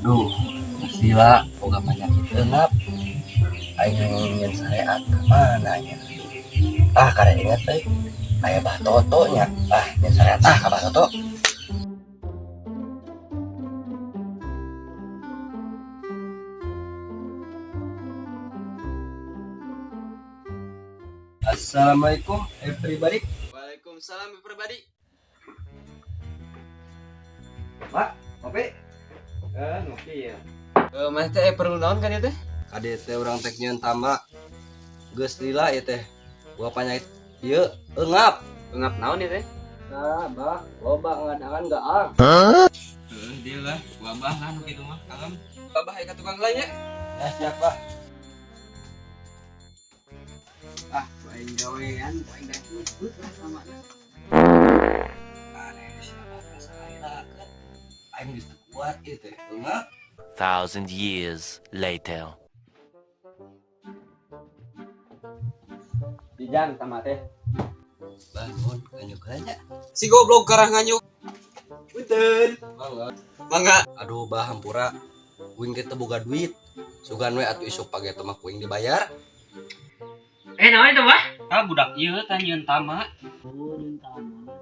Duh, pastilah boga penyakit eungap. Aing nyen sareat ka mana nya? Kada inget euy. Aya Batoto nya. Nyen sareat ka Batoto. Assalamualaikum everybody. Waalaikumsalam everybody. Pak, kopi. Ngopi ya. Mas teh perlu naon kan ya teh? Kade teh urang tek nyeun tamba. Geus lila ieu teh. Boga penyakit ieu eungap. Ngap naon ya teh? Nah, bah, loba ngadakan gaang. Dia lah, wabah lah nu kitu mah kalem. Wabah aya ka tukang lain ya. Ya siap, Pak. Paling gawean, paling gawean lah sama. Aneh siapa saya kan. Aing geus teu kuat ieu teh. Eungap. 1,000 years later. Dijang sama teh. Bangun, nganyuk aja. Si goblok karah nganyuk. Punten. Mangga. Mangga. Aduh, bah hampura. Kuing teh teu boga duit. Sugan we atuh isuk page teh mah kuing dibayar. Naon itu mah? Budak ieu teh nyieun tama. Nyieun tama.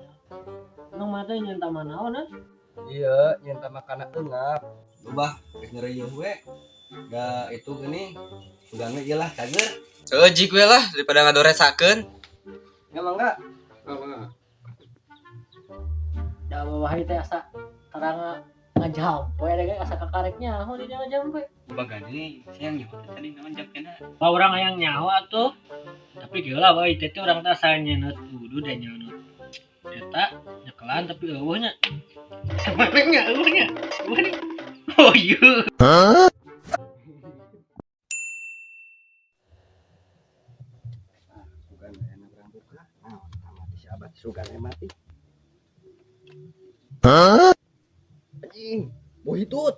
Nang mata nyieun tama naon ah? Iya, nyen tama kana eungap. Duh bah, geus ngeureuyeun we. Da itu geuning. Sugan we ieu lah cager. Seujik we lah daripada ngadoresakeun. Emang enggak? Da bawah teh asa tarang ngajampe ada asa kakareknya nyaho di ngajampe. Bagani siang nyawa tadi naon japkeuna. Lah urang hayang nyawa tuh. Tapi geula bae teh urang teh asa nyeunut kudu da nyeunut. Eta nyekelan tapi eueuhnya. Sebenarnya eueuhnya. Oh iya. Sugan we enak urang buka. Nah, mati si abad sugan we mati. Anjing, mau hitut.